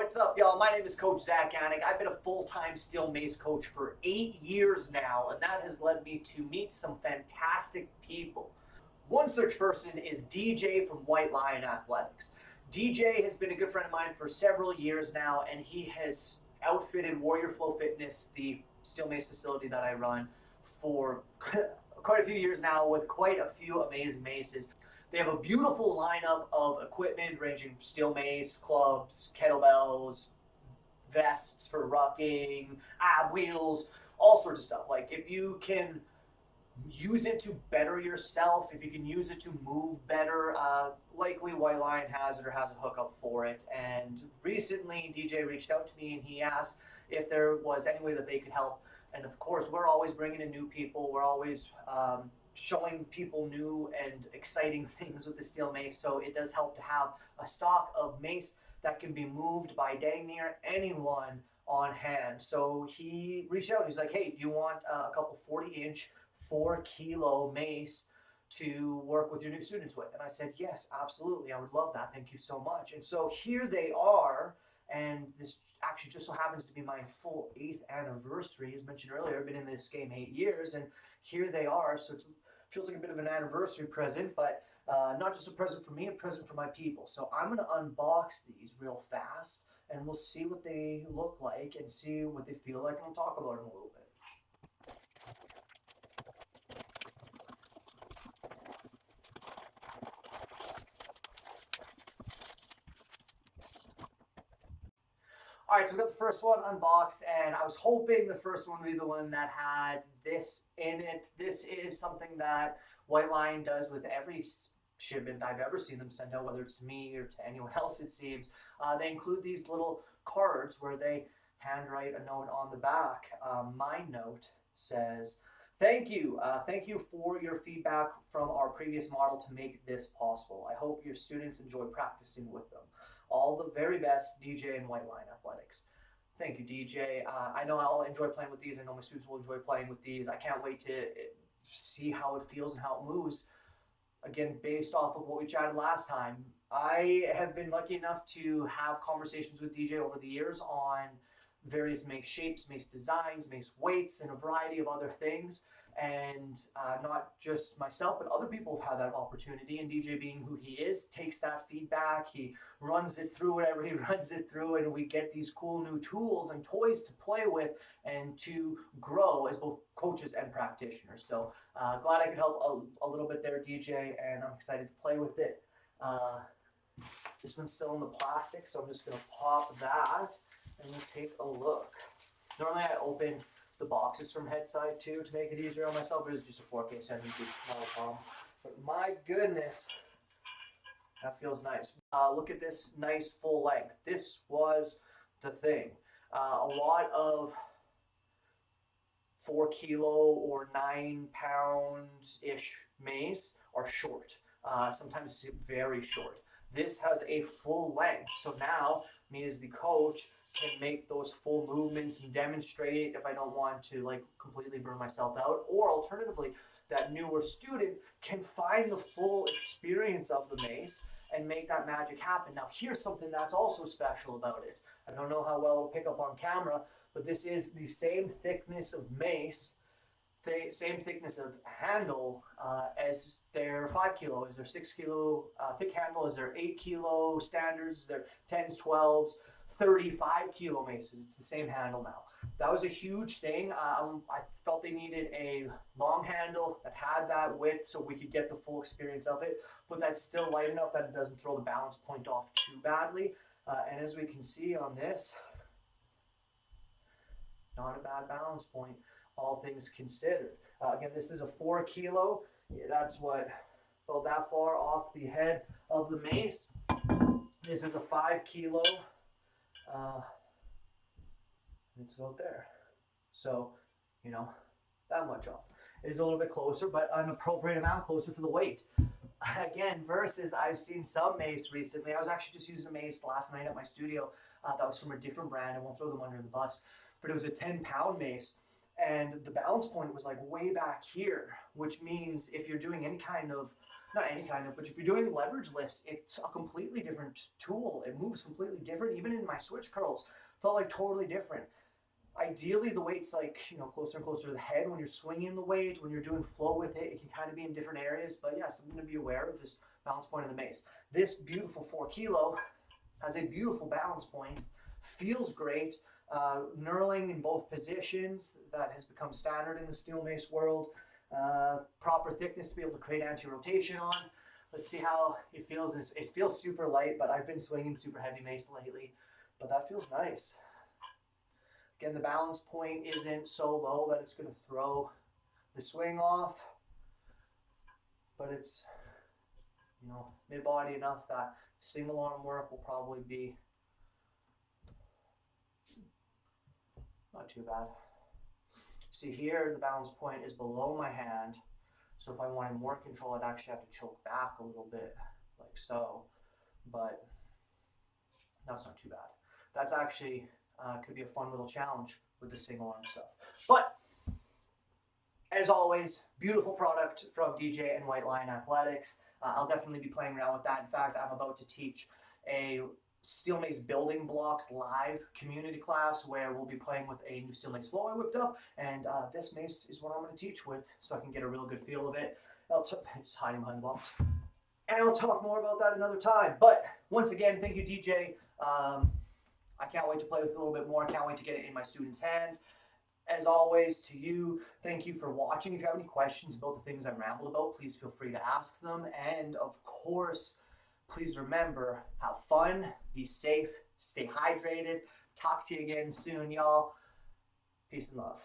What's up, y'all? My name is Coach Zach Anik. I've been a full-time Steel Mace coach for 8 years now, and that has led me to meet some fantastic people. One such person is DJ from White Lion Athletics. DJ has been a good friend of mine for several years now, and he has outfitted Warrior Flow Fitness, the Steel Mace facility that I run, for quite a few years now with quite a few amazing maces. They have a beautiful lineup of equipment ranging from steel mace, clubs, kettlebells, vests for rucking, ab wheels, all sorts of stuff. Like if you can use it to better yourself, if you can use it to move better, likely White Lion has it or has a hookup for it. And recently DJ reached out to me and he asked if there was any way that they could help. And of course, we're always bringing in new people. We're always showing people new and exciting things with the steel mace. So it does help to have a stock of mace that can be moved by dang near anyone on hand. So he reached out. He's like, hey, do you want a couple 40-inch, 4-kilo mace to work with your new students with? And I said, yes, absolutely. I would love that. Thank you so much. And so here they are. And this actually just so happens to be my full 8th anniversary. As mentioned earlier, I've been in this game 8 years, and here they are. So it feels like a bit of an anniversary present, but not just a present for me, a present for my people. So I'm going to unbox these real fast, and we'll see what they look like and see what they feel like, and we'll talk about them a little bit. All right, so we got the first one unboxed, and I was hoping the first one would be the one that had this in it. This is something that White Lion does with every shipment I've ever seen them send out, whether it's to me or to anyone else, it seems. They include these little cards where they handwrite a note on the back. My note says, thank you for your feedback from our previous model to make this possible. I hope your students enjoy practicing with them. All the very best, DJ and White Lion Athletics. Thank you, DJ. I know I'll enjoy playing with these. I know my students will enjoy playing with these. I can't wait to see how it feels and how it moves. Again, based off of what we chatted last time, I have been lucky enough to have conversations with DJ over the years on various mace shapes, mace designs, mace weights, and a variety of other things. And not just myself, but other people have had that opportunity. And DJ, being who he is, takes that feedback, he runs it through whatever he runs it through, and we get these cool new tools and toys to play with and to grow as both coaches and practitioners. So glad I could help a little bit there, DJ, and I'm excited to play with it. This one's still in the plastic, so I'm just going to pop that and we'll take a look. Normally I open the boxes from head side too to make it easier on myself, but it's just a 4K, so I need to not a problem. But my goodness, that feels nice. Look at this nice full length. This was the thing. A lot of 4-kilo or 9-pound-ish mace are short, sometimes very short. This has a full length, so now me as the coach can make those full movements and demonstrate if I don't want to like completely burn myself out, or alternatively that newer student can find the full experience of the mace and make that magic happen. Now here's something that's also special about it. I don't know how well it'll pick up on camera, but this is the same thickness of mace, the same thickness of handle as their 5-kilo, as their 6-kilo thick handle, as their 8-kilo standards, their 10s, 12s, 35-kilo maces. It's the same handle now. That was a huge thing. I felt they needed a long handle that had that width so we could get the full experience of it, but that's still light enough that it doesn't throw the balance point off too badly. And as we can see on this, not a bad balance point, all things considered. Again, this is a 4-kilo. That's what, well, that far off the head of the mace. This is a 5-kilo. It's about there. So, you know, that much off. It is a little bit closer, but an appropriate amount closer for the weight. Again, versus I've seen some mace recently. I was actually just using a mace last night at my studio that was from a different brand. I won't throw them under the bus, but it was a 10-pound mace. And the balance point was like way back here, which means if you're doing any kind of not any kind of, but if you're doing leverage lifts, it's a completely different tool. It moves completely different. Even in my switch curls, felt like totally different. Ideally, the weight's like, closer and closer to the head when you're swinging the weight, when you're doing flow with it. It can kind of be in different areas, but yeah, something to be aware of is balance point of the mace. This beautiful 4 kilo has a beautiful balance point, feels great, knurling in both positions. That has become standard in the steel mace world. Proper thickness to be able to create anti-rotation on. Let's see how it feels. It feels super light, but I've been swinging super heavy mace lately, but that feels nice. Again, the balance point isn't so low that it's going to throw the swing off, but it's, mid-body enough that single arm work will probably be not too bad. See here, the balance point is below my hand, so if I wanted more control, I'd actually have to choke back a little bit, like so, but that's not too bad. That's actually could be a fun little challenge with the single arm stuff. But as always, beautiful product from DJ and White Lion Athletics. I'll definitely be playing around with that. In fact, I'm about to teach a Steel Mace Building Blocks live community class where we'll be playing with a new Steel Mace flow I whipped up, and this mace is what I'm going to teach with, so I can get a real good feel of it. It's hiding behind the box. And I'll talk more about that another time. But once again, thank you, DJ. I can't wait to play with it a little bit more. I can't wait to get it in my students' hands. As always, to you, thank you for watching. If you have any questions about the things I rambled about, please feel free to ask them. And of course, please remember, have fun, be safe, stay hydrated. Talk to you again soon, y'all. Peace and love.